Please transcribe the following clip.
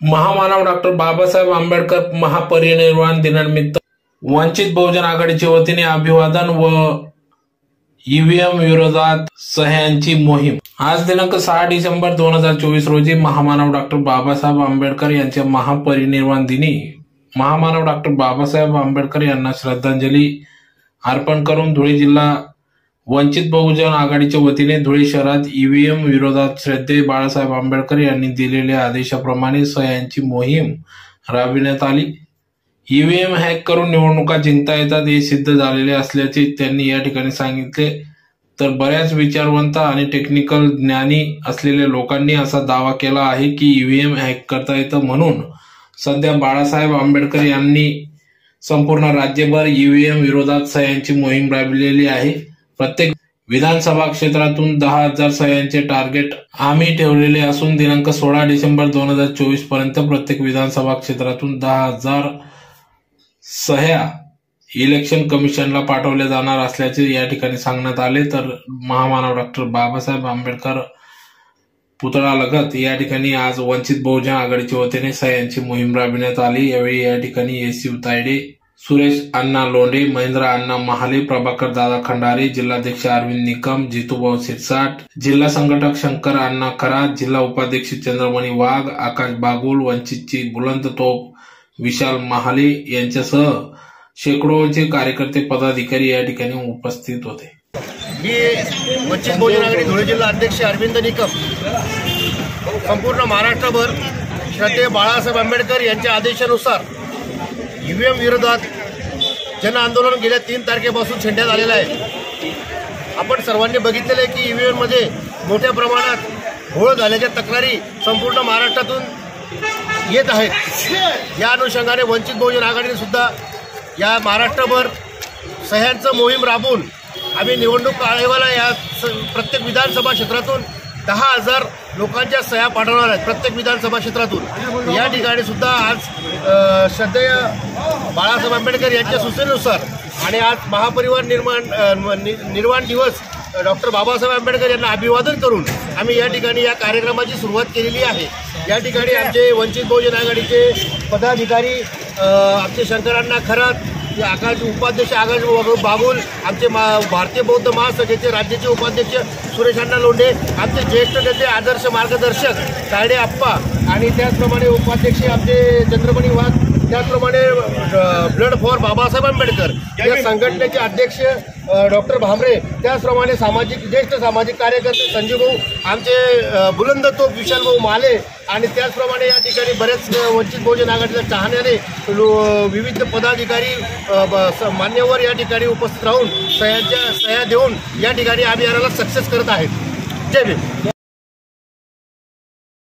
महामानव डॉक्टर बाबासाहेब आंबेडकर महापरिनिर्वाण दिनानिमित्त वंचित बहुजन आघाडीच्या वतीने अभिवादन व ईव्हीएम विरोधात सह्यांची मोहीम। आज दिनांक 6 डिसेंबर 2024 रोजी महामानव डॉक्टर बाबासाहेब आंबेडकर यांच्या महापरिनिर्वाण दिनी महामानव डॉक्टर बाबासाहेब आंबेडकर यांना श्रद्धांजली अर्पण करून धुळे जिल्हा वंचित बहुजन आघाडीच्या वतीने धुळे शहरात ईव्हीएम विरोधात श्रद्धेय बाळासाहेब आंबेडकर यांनी दिलेल्या आदेशाप्रमाणे सह्यांची मोहीम राबविण्यात आली। ईव्हीएम हॅक करून निवडणुका जिंकता येतात हे सिद्ध झालेले असल्याचे त्यांनी या ठिकाणी सांगितले। तर बऱ्याच विचारवंत आणि टेक्निकल ज्ञानी असलेल्या लोकांनी असा दावा केला आहे की ईव्हीएम हॅक करता येतं, म्हणून सध्या बाळासाहेब आंबेडकर यांनी संपूर्ण राज्यभर ईव्हीएम विरोधात सह्यांची मोहीम राबविलेली आहे। प्रत्येक विधानसभा क्षेत्रातून 10,000 सह्यांचे टार्गेट आम्ही ठेवलेले असून दिनांक 16 डिसेंबर 2024 पर्यंत प्रत्येक विधानसभा क्षेत्रातून 10,000 सह्या इलेक्शन कमिशनला पाठवल्या जाणार असल्याचे या ठिकाणी सांगण्यात आले। तर महामानव डॉक्टर बाबासाहेब आंबेडकर पुतळा लगत या ठिकाणी आज वंचित बहुजन आघाडीच्या वतीने सह्यांची मोहीम राबविण्यात आली। यावेळी या ठिकाणी एस तायडे, सुरेश अण्णा लोंढे, महेंद्र अण्णा महाले, प्रभाकर दादा खंडारे, जिल्हाध्यक्ष अरविंद निकम, जितूभाऊ सिरसाट, जिल्हा संघटक शंकर अण्णा खरात, जिल्हा उपाध्यक्ष चंद्रमणी वाघ, आकाश बागुल, वंचितची बुलंद तोप विशाल महाले यांच्यासह शेकडोचे कार्यकर्ते पदाधिकारी या ठिकाणी उपस्थित होते। मी वंचित बहुजन आघाडी धुळे जिल्हा अध्यक्ष अरविंद निकम संपूर्ण महाराष्ट्रभर श्रद्धेय बाळासाहेब आंबेडकर यांच्या आदेशानुसार ईव्हीएम विरोधात जन आंदोलन गेल्या 3 तारखेपासून छेडण्यात आलेलं आहे। आपण सर्वांनी बघितलेलं आहे की ईव्हीएम मध्ये मोठ्या प्रमाणात घोळ झाल्याच्या तक्रारी संपूर्ण महाराष्ट्रातून येत आहेत। या अनुषंगाने वंचित बहुजन आघाडीने सुद्धा या महाराष्ट्रभर सह्यांचं मोहीम राबवून आम्ही निवडणूक आयोगाला या प्रत्येक विधानसभा क्षेत्रातून 10,000 लोकांच्या सह्या पाठवणार आहेत। प्रत्येक विधानसभा क्षेत्रातून या ठिकाणी सुद्धा आज श्रद्धेय बाळासाहेब आंबेडकर यांच्या सूचनेनुसार आणि आज महापरिवार निर्वाण दिवस डॉक्टर बाबासाहेब आंबेडकर यांना अभिवादन करून आम्ही या ठिकाणी या कार्यक्रमाची सुरुवात केलेली आहे। या ठिकाणी आमचे वंचित बहुजन आघाडीचे पदाधिकारी आमचे शंकरांना खरात, आकाश उपाध्यक्ष आकाश बागुल, आमचे भारतीय बौद्ध महासभेचे राज्याचे उपाध्यक्ष सुरेश अण्णा लोंढे, आमचे ज्येष्ठ नेते आदर्श मार्गदर्शक तायडे आप्पा आणि त्याचप्रमाणे उपाध्यक्ष आमचे चंद्रमणी वाघ, त्याचप्रमाणे ब्लड फॉर बाबासाहेब आंबेडकर या संघटनेचे अध्यक्ष डॉक्टर भामरे, त्याचप्रमाणे ज्येष्ठ सामाजिक कार्यकर्ते संजीव भाऊ, आमचे बुलंद तोप विशाल भाऊ महाले आणि त्याचप्रमाणे या ठिकाणी बरेच वंचित बहुजन आघाडीच्या चाहण्याने विविध पदाधिकारी मान्यवर या ठिकाणी उपस्थित राहून सह्या देऊन या ठिकाणी अभियानाला सक्सेस करत आहेत। जय भीम।